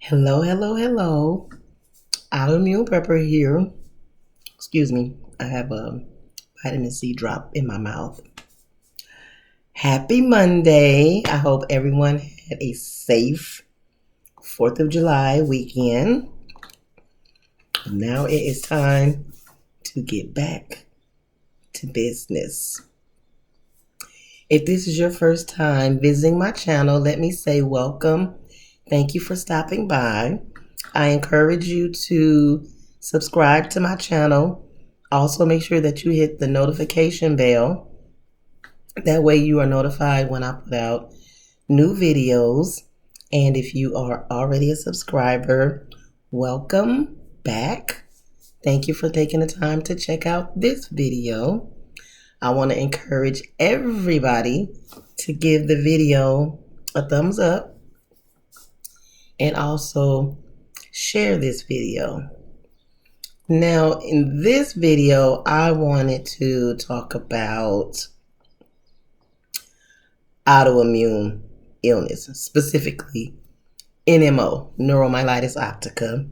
Hello, hello, hello. Autoimmune Prepper here. Excuse me, I have a vitamin C drop in my mouth. Happy Monday. I hope everyone had a safe 4th of July weekend. Now it is time to get back to business. If this is your first time visiting my channel, let me say welcome. Thank you for stopping by. I encourage you to subscribe to my channel. Also, make sure that you hit the notification bell. That way you are notified when I put out new videos. And if you are already a subscriber, welcome back. Thank you for taking the time to check out this video. I want to encourage everybody to give the video a thumbs up and also share this video. Now, in this video, I wanted to talk about autoimmune illness, specifically NMO, neuromyelitis optica,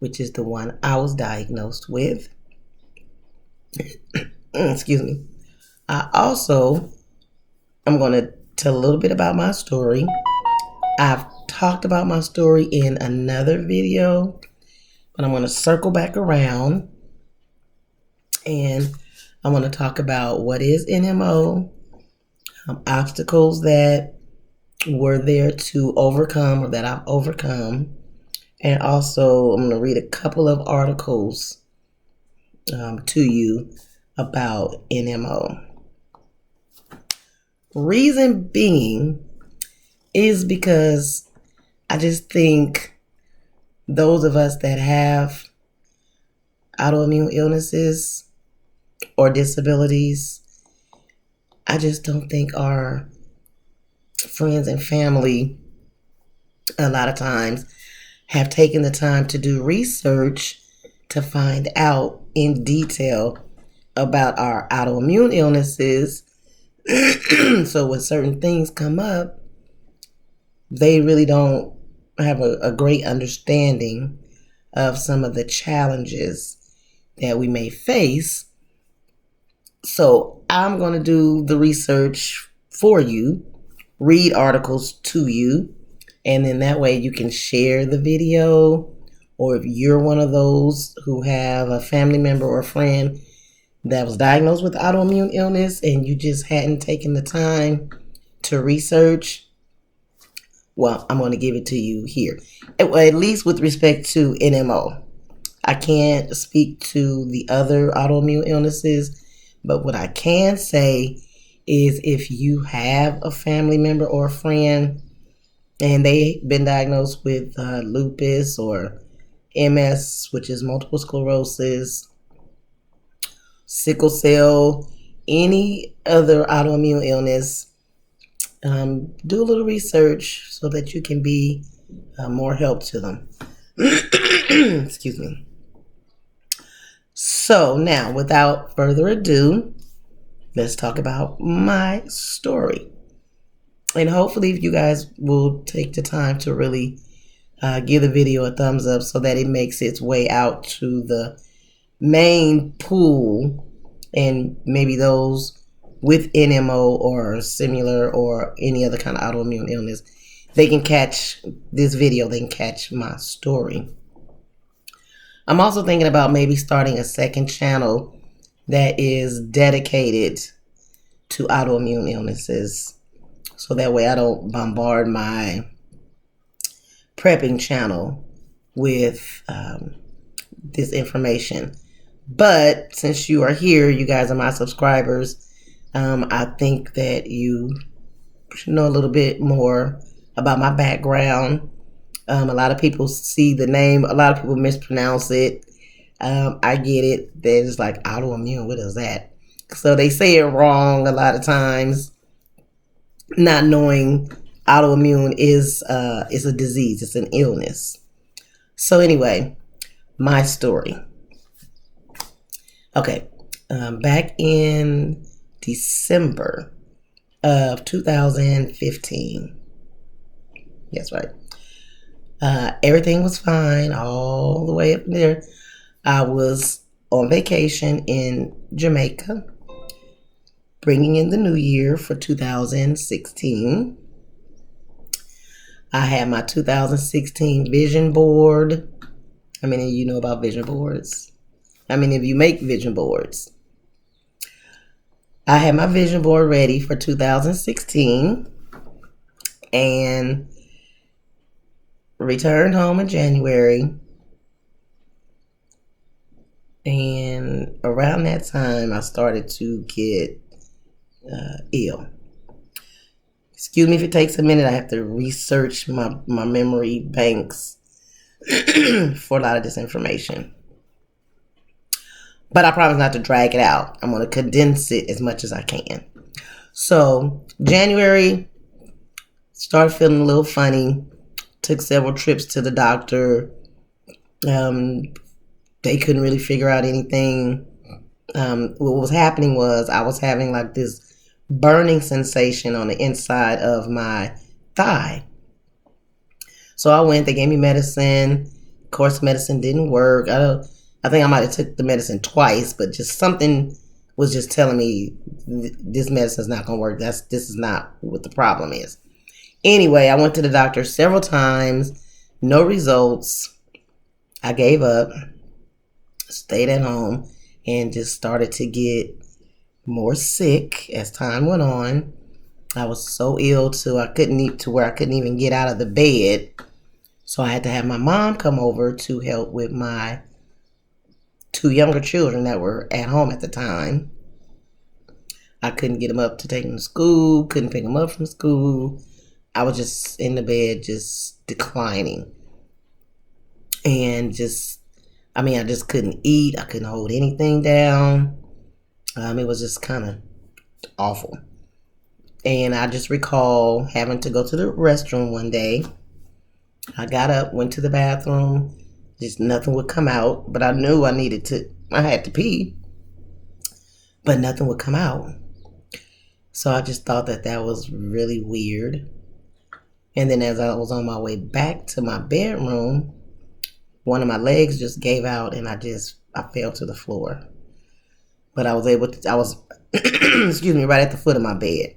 which is the one I was diagnosed with. Excuse me. I'm going to tell a little bit about my story. I've talked about my story in another video, but I'm going to circle back around and I want to talk about what is NMO, obstacles that were there to overcome or that I've overcome, and also I'm going to read a couple of articles to you about NMO. Reason being is because I just think those of us that have autoimmune illnesses or disabilities, I just don't think our friends and family a lot of times have taken the time to do research to find out in detail about our autoimmune illnesses. So when certain things come up, they really don't have a great understanding of some of the challenges that we may face. So I'm going to do the research for you, read articles to you, and then that way you can share the video. Or if you're one of those who have a family member or friend that was diagnosed with autoimmune illness and you just hadn't taken the time to research, well, I'm going to give it to you here. At least with respect to NMO. I can't speak to the other autoimmune illnesses, but what I can say is if you have a family member or a friend and they've been diagnosed with lupus or MS, which is multiple sclerosis, sickle cell, any other autoimmune illness, do a little research so that you can be more help to them. Excuse me. So now, without further ado, let's talk about my story. And hopefully you guys will take the time to really give the video a thumbs up so that it makes its way out to the main pool, and maybe those with NMO or similar or any other kind of autoimmune illness, they can catch this video, they can catch my story. I'm also thinking about maybe starting a second channel that is dedicated to autoimmune illnesses. So that way I don't bombard my prepping channel with this information. But since you are here, you guys are my subscribers, I think that you should know a little bit more about my background. A lot of people see the name, a lot of people mispronounce it. I get it. There's like autoimmune, what is that? So they say it wrong a lot of times, not knowing autoimmune is a disease, it's an illness. So anyway, my story. Okay, back in December of 2015. Yes, right. Everything was fine all the way up there. I was on vacation in Jamaica, bringing in the new year for 2016. I had my 2016 vision board. How many of you know about vision boards? How many of you make vision boards? I had my vision board ready for 2016 and returned home in January. And around that time, I started to get ill. Excuse me if it takes a minute. I have to research my memory banks for a lot of this information. But I promise not to drag it out. I'm going to condense it as much as I can. So, January, started feeling a little funny. Took several trips to the doctor. They couldn't really figure out anything. What was happening was I was having like this burning sensation on the inside of my thigh. So I went, they gave me medicine. Of course, medicine didn't work. I think I might have took the medicine twice, but just something was just telling me this medicine's not going to work. This is not what the problem is. Anyway, I went to the doctor several times, no results. I gave up, stayed at home, and just started to get more sick as time went on. I was so ill to where I couldn't even get out of the bed. So I had to have my mom come over to help with my 2 younger children that were at home at the time. I couldn't get them up to take them to school, couldn't pick them up from school. I was just in the bed, just declining. And I just couldn't eat. I couldn't hold anything down. It was just kind of awful. And I just recall having to go to the restroom one day. I got up, went to the bathroom. Just nothing would come out. But I knew I had to pee. But nothing would come out. So I just thought that was really weird. And then as I was on my way back to my bedroom, one of my legs just gave out and I fell to the floor. But I was excuse me, right at the foot of my bed.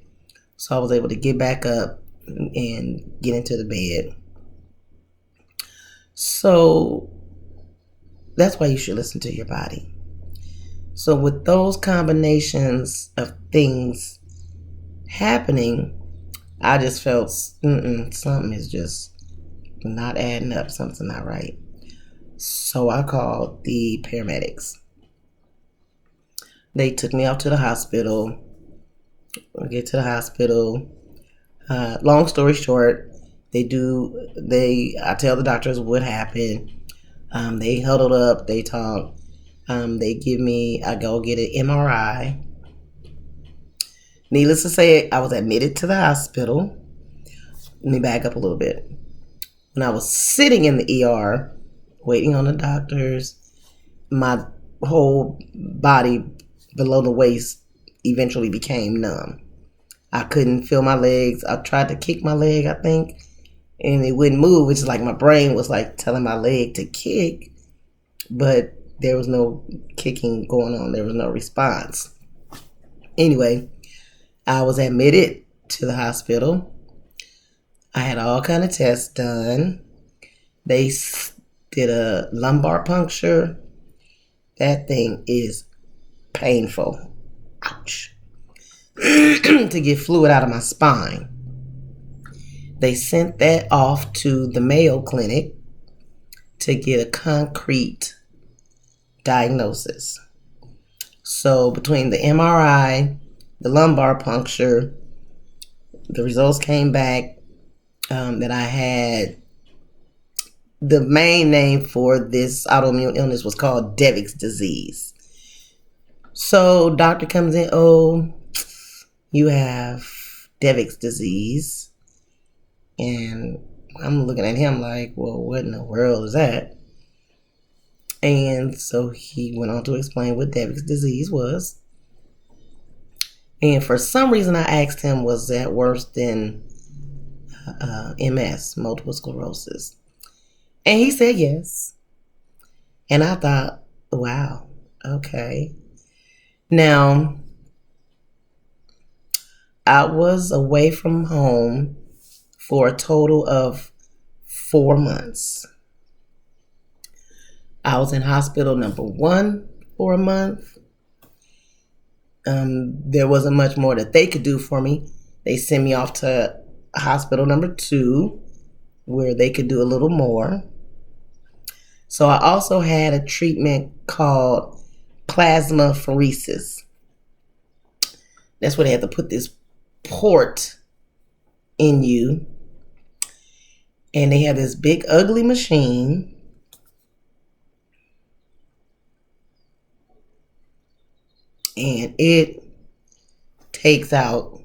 So I was able to get back up and get into the bed. So that's why you should listen to your body. So with those combinations of things happening, I just felt something is just not adding up. Something's not right. So I called the paramedics. They took me out to the hospital. I get to the hospital. Long story short, I tell the doctors what happened. They huddled up. They talked. I go get an MRI. Needless to say, I was admitted to the hospital. Let me back up a little bit. When I was sitting in the ER, waiting on the doctors, my whole body below the waist eventually became numb. I couldn't feel my legs. I tried to kick my leg, I think, and it wouldn't move. It's like my brain was like telling my leg to kick, but there was no kicking going on. There was no response. Anyway, I was admitted to the hospital. I had all kind of tests done. They did a lumbar puncture. That thing is painful. Ouch. To get fluid out of my spine. They sent that off to the Mayo Clinic to get a concrete diagnosis. So between the MRI, the lumbar puncture, the results came back that I had, the main name for this autoimmune illness was called Devick's disease. So doctor comes in, you have Devick's disease. And I'm looking at him like, well, what in the world is that? And so he went on to explain what Devick's disease was. And for some reason I asked him, was that worse than MS, multiple sclerosis? And he said yes. And I thought, wow, okay. Now, I was away from home for a total of 4 months. I was in hospital number 1 for a month. There wasn't much more that they could do for me. They sent me off to hospital number 2, where they could do a little more. So I also had a treatment called plasmapheresis. That's where they had to put this port in you. And they had this big ugly machine. And it takes out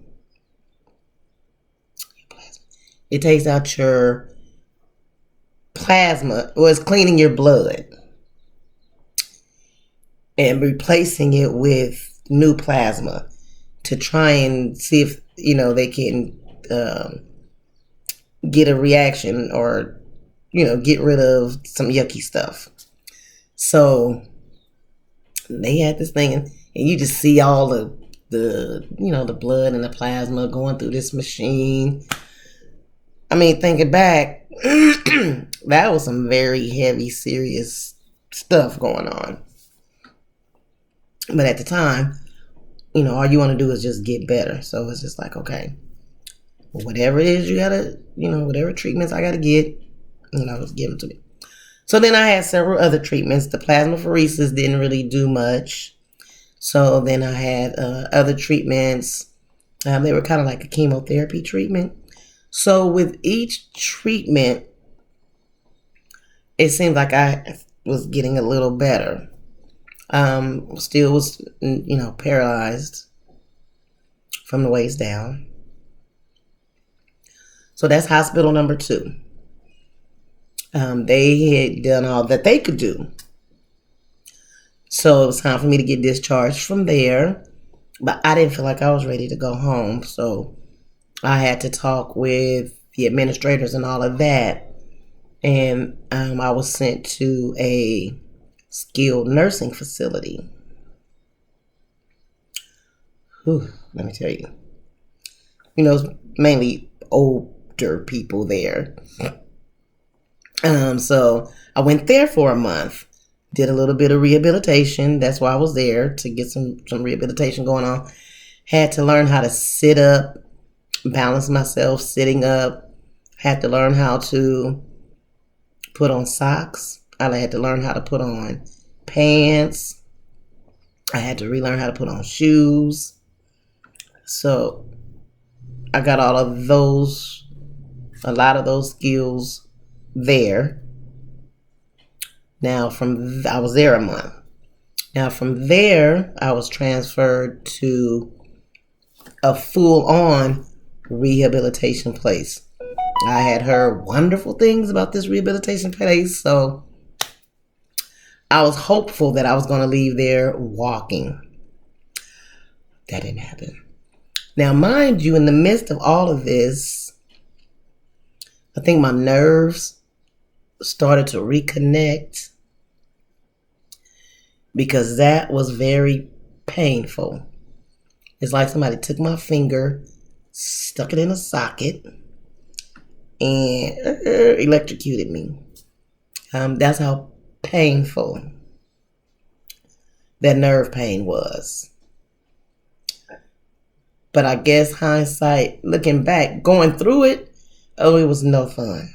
your plasma, or it's cleaning your blood and replacing it with new plasma to try and see if, they can get a reaction or, get rid of some yucky stuff. So they had this thing, and you just see all the blood and the plasma going through this machine. I mean, thinking back, that was some very heavy, serious stuff going on. But at the time, all you want to do is just get better. So it's just like, okay, whatever it is you gotta, whatever treatments I gotta get, just give them to me. So then I had several other treatments. The plasmapheresis didn't really do much. So then I had other treatments. They were kind of like a chemotherapy treatment. So with each treatment, it seemed like I was getting a little better. Still was, paralyzed from the waist down. So that's hospital number 2. They had done all that they could do. So it was time for me to get discharged from there. But I didn't feel like I was ready to go home. So I had to talk with the administrators and all of that. And I was sent to a skilled nursing facility. Whew, let me tell you. It's mainly older people there. So I went there for a month. Did a little bit of rehabilitation. That's why I was there, to get some rehabilitation going on. Had to learn how to sit up, balance myself sitting up. Had to learn how to put on socks. I had to learn how to put on pants. I had to relearn how to put on shoes. So I got a lot of those skills there. Now I was there a month. Now from there, I was transferred to a full-on rehabilitation place. I had heard wonderful things about this rehabilitation place, so I was hopeful that I was going to leave there walking. That didn't happen. Now, mind you, in the midst of all of this, I think my nerves started to reconnect, because that was very painful. It's like somebody took my finger, stuck it in a socket, and electrocuted me. That's how painful that nerve pain was. But I guess hindsight, looking back, going through it, it was no fun.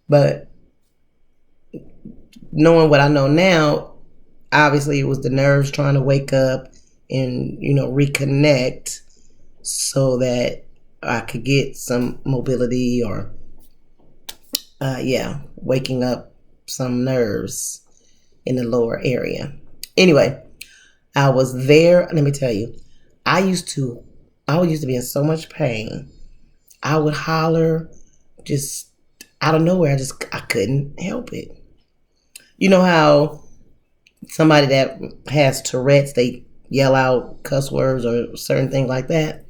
But knowing what I know now, obviously it was the nerves trying to wake up and, reconnect so that I could get some mobility or, waking up some nerves in the lower area. Anyway, I was there. Let me tell you, I used to be in so much pain. I would holler just out of nowhere. I couldn't help it. You know how somebody that has Tourette's, they yell out cuss words or certain things like that?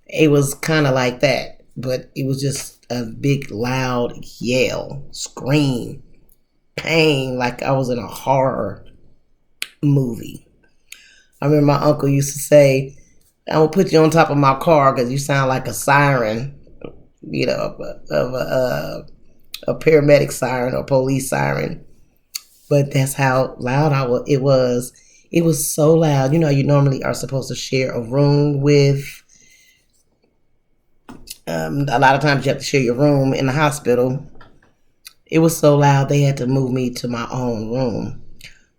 It was kind of like that, but it was just a big loud yell, scream, pain, like I was in a horror movie. I remember my uncle used to say, "I'm gonna put you on top of my car because you sound like a siren, of a paramedic siren or police siren." But that's how loud it was. It was so loud. You normally are supposed to share a room with. A lot of times you have to share your room in the hospital. It was so loud they had to move me to my own room,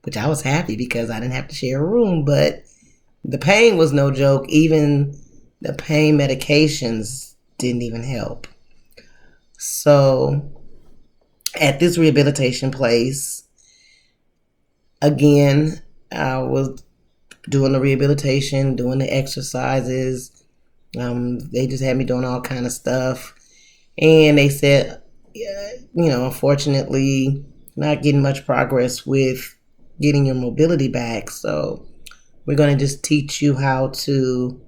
which I was happy because I didn't have to share a room. But the pain was no joke. Even the pain medications didn't even help. So at this rehabilitation place, again, I was doing the rehabilitation, doing the exercises. They just had me doing all kind of stuff. And they said, unfortunately, not getting much progress with getting your mobility back. So we're going to just teach you how to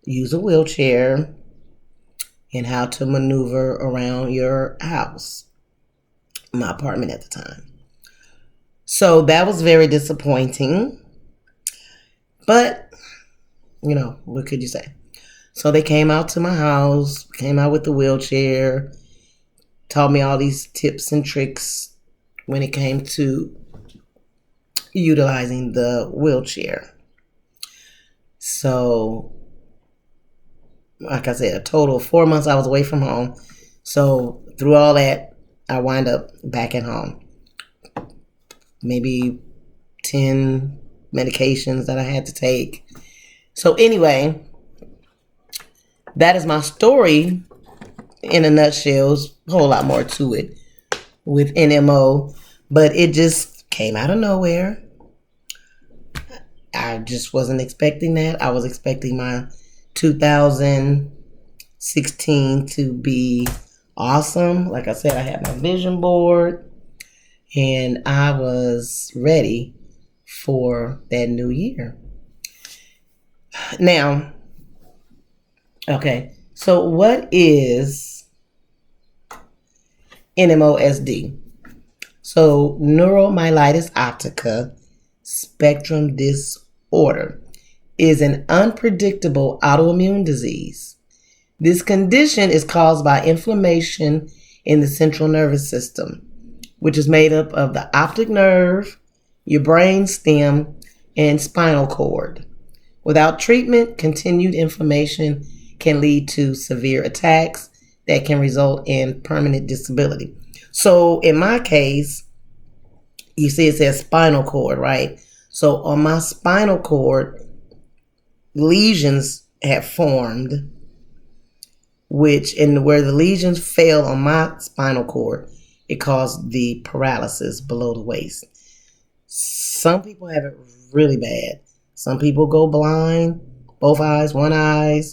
use a wheelchair and how to maneuver around your house, my apartment at the time. So that was very disappointing. But, what could you say? So they came out to my house, came out with the wheelchair, taught me all these tips and tricks when it came to utilizing the wheelchair. So, like I said, a total of 4 months I was away from home. So through all that, I wind up back at home. Maybe 10 medications that I had to take. So anyway, that is my story in a nutshell. There's a whole lot more to it with NMO, but it just came out of nowhere. I just wasn't expecting that. I was expecting my 2016 to be awesome. Like I said, I had my vision board and I was ready for that new year. Now, okay, so what is NMOSD? So neuromyelitis optica spectrum disorder is an unpredictable autoimmune disease. This condition is caused by inflammation in the central nervous system, which is made up of the optic nerve, your brain stem, and spinal cord. Without treatment, continued inflammation can lead to severe attacks that can result in permanent disability. So in my case, you see it says spinal cord, right? So on my spinal cord, lesions have formed, where the lesions fell on my spinal cord, it caused the paralysis below the waist. Some people have it really bad. Some people go blind, both eyes, one eye.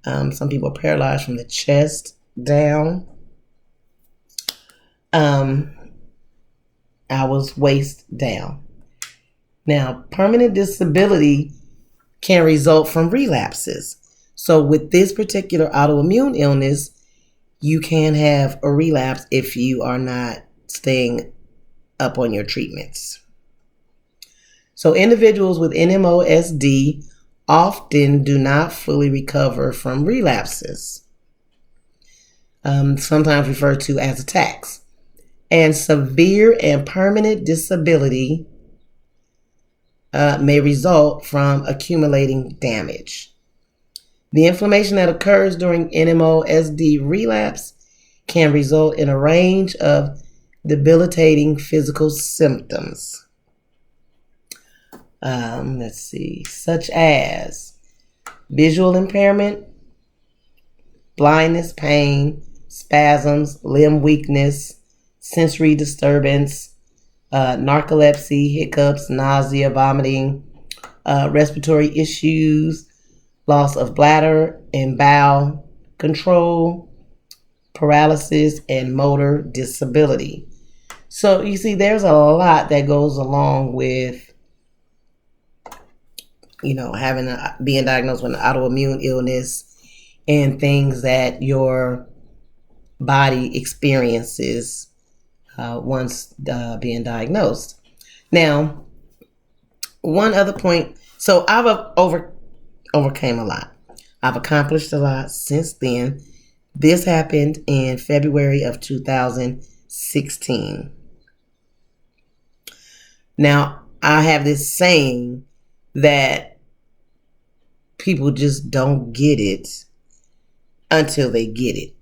Some people are paralyzed from the chest down. I was waist down. Now, permanent disability can result from relapses. So with this particular autoimmune illness, you can have a relapse if you are not staying up on your treatments. So individuals with NMOSD often do not fully recover from relapses, sometimes referred to as attacks. And severe and permanent disability may result from accumulating damage. The inflammation that occurs during NMOSD relapse can result in a range of debilitating physical symptoms. Such as visual impairment, blindness, pain, spasms, limb weakness, sensory disturbance, narcolepsy, hiccups, nausea, vomiting, respiratory issues, loss of bladder and bowel control, paralysis, and motor disability. So you see, there's a lot that goes along with being diagnosed with an autoimmune illness, and things that your body experiences once being diagnosed. Now, one other point. So I've overcame a lot. I've accomplished a lot since then. This happened in February of 2016. Now, I have this saying that people just don't get it until they get it.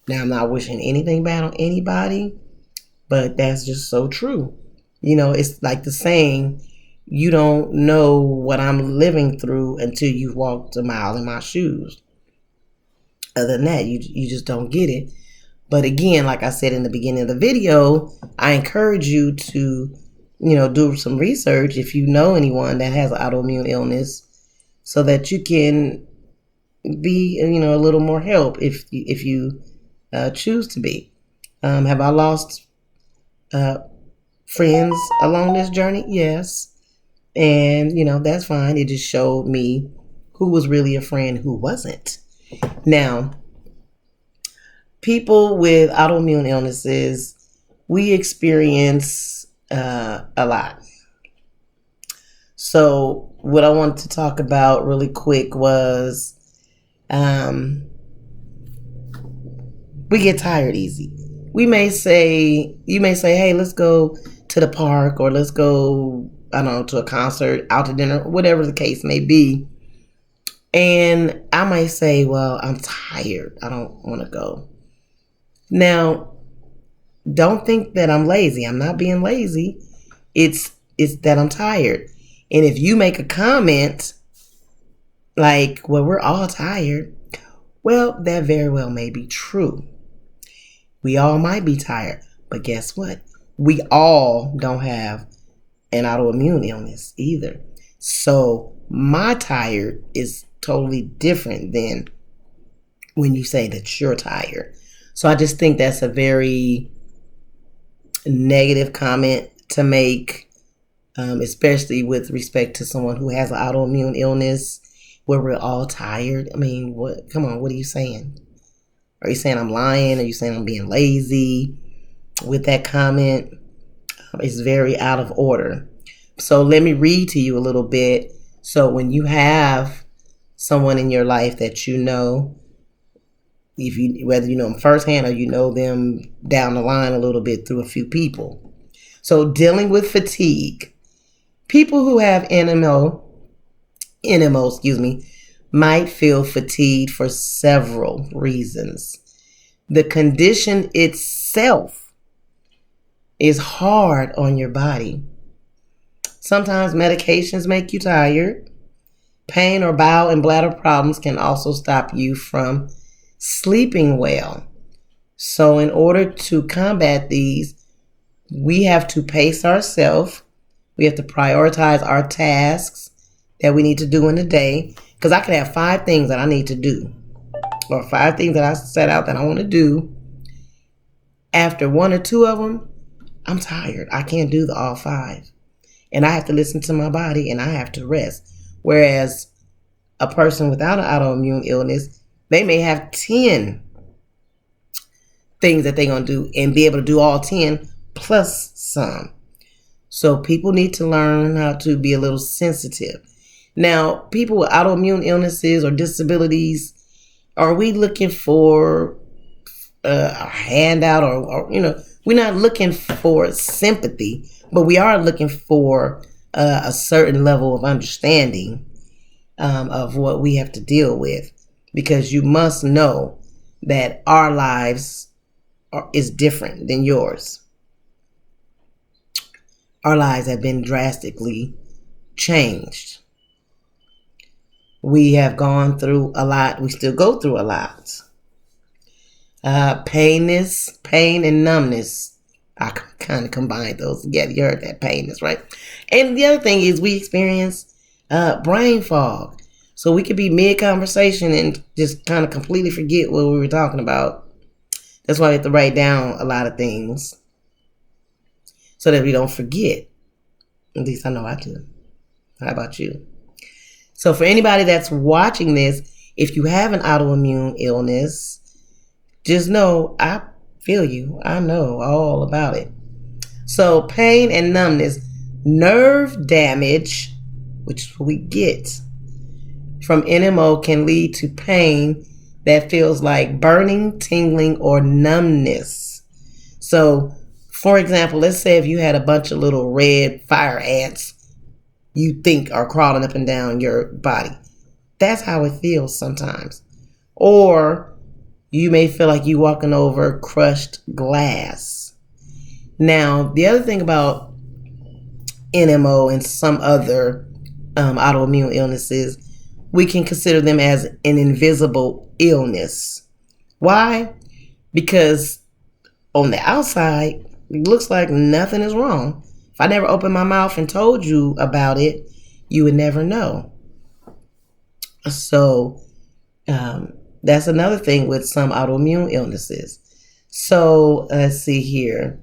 Now, I'm not wishing anything bad on anybody, but that's just so true. You know, it's like the saying, you don't know what I'm living through until you've walked a mile in my shoes. Other than that, you just don't get it. But again, like I said in the beginning of the video, I encourage you to, do some research if you know anyone that has an autoimmune illness, so that you can be, a little more help if you choose to be. Have I lost friends along this journey? Yes. And, that's fine. It just showed me who was really a friend, who wasn't. Now, people with autoimmune illnesses, we experience a lot. So what I wanted to talk about really quick was we get tired easy. You may say, hey, let's go to the park, or let's go, I don't know, to a concert, out to dinner, whatever the case may be. And I might say, well, I'm tired. I don't want to go. Now, don't think that I'm lazy. I'm not being lazy. It's that I'm tired. And if you make a comment like, well, we're all tired, well, that very well may be true. We all might be tired. But guess what? We all don't have an autoimmune illness either. So my tired is totally different than when you say that you're tired. So I just think that's a very negative comment to make, especially with respect to someone who has an autoimmune illness where we're all tired. I mean, come on, what are you saying? Are you saying I'm lying? Are you saying I'm being lazy? With that comment, it's very out of order. So let me read to you a little bit. So when you have someone in your life that you know, whether you know them firsthand or you know them down the line a little bit through a few people. So dealing with fatigue. People who have NMO, might feel fatigued for several reasons. The condition itself is hard on your body. Sometimes medications make you tired. Pain or bowel and bladder problems can also stop you from sleeping well. So in order to combat these, we have to pace ourselves. We have to prioritize our tasks that we need to do in the day. Because I could have 5 things that I need to do, or 5 things that I set out that I want to do. After 1 or 2 of them, I'm tired. I can't do all 5. And I have to listen to my body, and I have to rest. Whereas a person without an autoimmune illness, they may have 10 things that they're going to do and be able to do all 10 plus some. So people need to learn how to be a little sensitive. Now, people with autoimmune illnesses or disabilities, are we looking for a handout or we're not looking for sympathy, but we are looking for a certain level of understanding of what we have to deal with, because you must know that our lives is different than yours. Our lives have been drastically changed. We have gone through a lot. We still go through a lot. Pain and numbness. I kind of combine those together. You heard that, painless, right? And the other thing is we experience brain fog. So we could be mid-conversation and just kind of completely forget what we were talking about. That's why we have to write down a lot of things so that we don't forget. At least I know I do. How about you? So for anybody that's watching this, if you have an autoimmune illness, just know I feel you. I know all about it. So pain and numbness, nerve damage, which is what we get from NMO, can lead to pain that feels like burning, tingling, or numbness. So, for example, let's say if you had a bunch of little red fire ants you think are crawling up and down your body. That's how it feels sometimes. Or you may feel like you're walking over crushed glass. Now, the other thing about NMO and some other autoimmune illnesses, we can consider them as an invisible illness. Why? Because on the outside, it looks like nothing is wrong. If I never opened my mouth and told you about it, you would never know. So that's another thing with some autoimmune illnesses. So let's see here.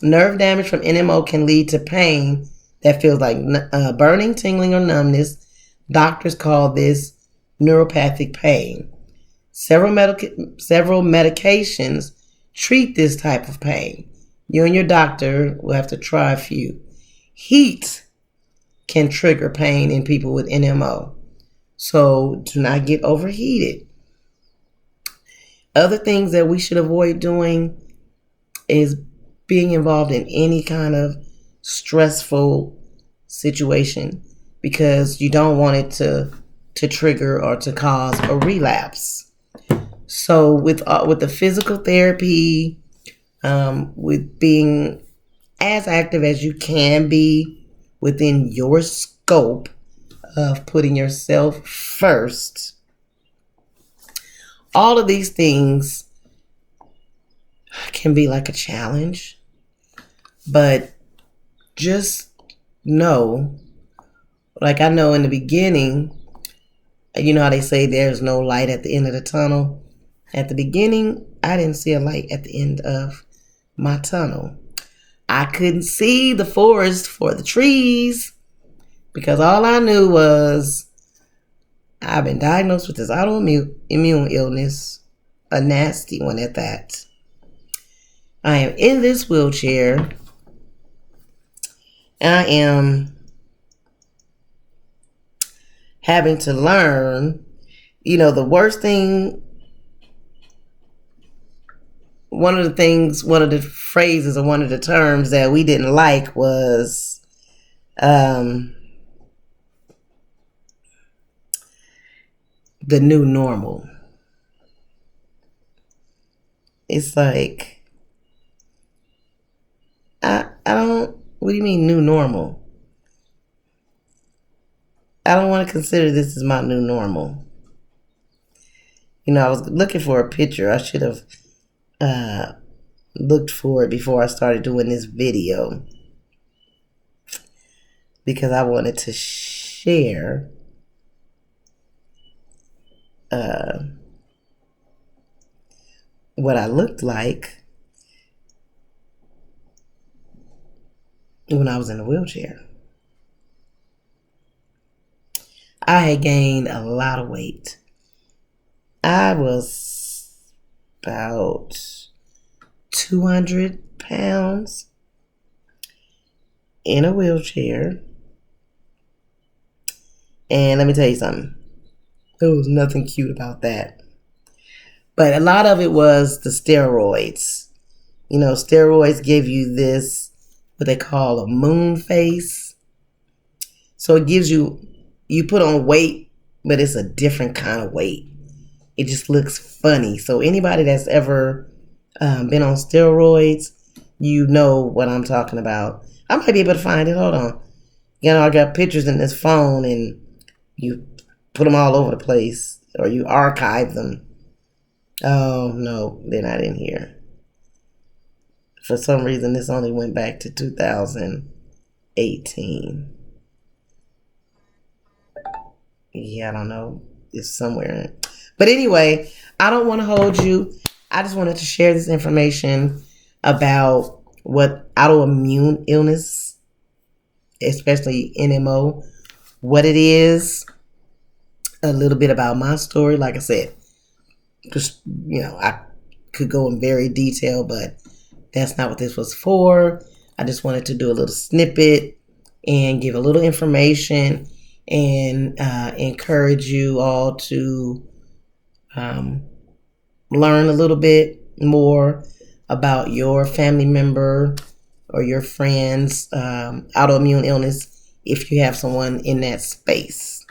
Nerve damage from NMO can lead to pain that feels like burning, tingling, or numbness. Doctors call this neuropathic pain. Several medications treat this type of pain. You and your doctor will have to try a few. Heat can trigger pain in people with NMO. So do not get overheated. Other things that we should avoid doing is being involved in any kind of stressful situation because you don't want it to trigger or to cause a relapse. So with the physical therapy, with being as active as you can be within your scope of putting yourself first, all of these things can be like a challenge, but just know, like I know in the beginning, you know how they say there's no light at the end of the tunnel. At the beginning, I didn't see a light at the end of my tunnel. I couldn't see the forest for the trees because all I knew was I've been diagnosed with this autoimmune illness, a nasty one at that. I am in this wheelchair. I am having to learn, the worst thing, one of the phrases or one of the terms that we didn't like was the new normal. It's like, I don't, what do you mean new normal? I don't want to consider this as my new normal. I was looking for a picture. I should have looked for it before I started doing this video because I wanted to share what I looked like when I was in a wheelchair. I had gained a lot of weight. I was about 200 pounds in a wheelchair. And let me tell you something. There was nothing cute about that. But a lot of it was the steroids. Steroids give you this, what they call a moon face. So it gives you put on weight, but it's a different kind of weight. It just looks funny. So anybody that's ever been on steroids, you know what I'm talking about. I might be able to find it. Hold on. I got pictures in this phone and you put them all over the place or you archive them. Oh, no, they're not in here. For some reason, this only went back to 2018. Yeah, I don't know. It's somewhere. But anyway, I don't want to hold you. I just wanted to share this information about what autoimmune illness, especially NMO, what it is, a little bit about my story. Like I said, just, I could go in very detail, but that's not what this was for. I just wanted to do a little snippet and give a little information and encourage you all to learn a little bit more about your family member or your friend's autoimmune illness if you have someone in that space.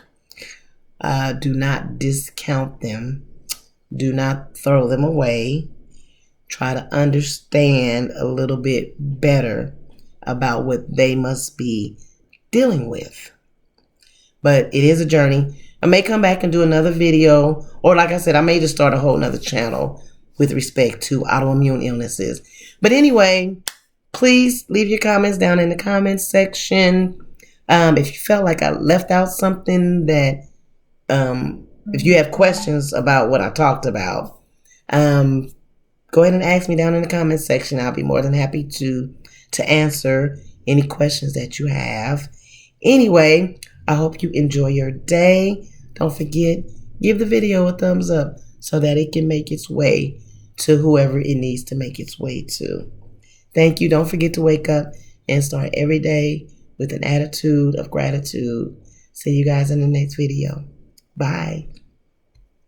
Do not discount them. Do not throw them away. Try to understand a little bit better about what they must be dealing with. But it is a journey. I may come back and do another video, or like I said, I may just start a whole nother channel with respect to autoimmune illnesses. But anyway, please leave your comments down in the comments section. If you felt like I left out something that, if you have questions about what I talked about, go ahead and ask me down in the comments section. I'll be more than happy to answer any questions that you have. Anyway, I hope you enjoy your day. Don't forget, give the video a thumbs up so that it can make its way to whoever it needs to make its way to. Thank you. Don't forget to wake up and start every day with an attitude of gratitude. See you guys in the next video. Bye.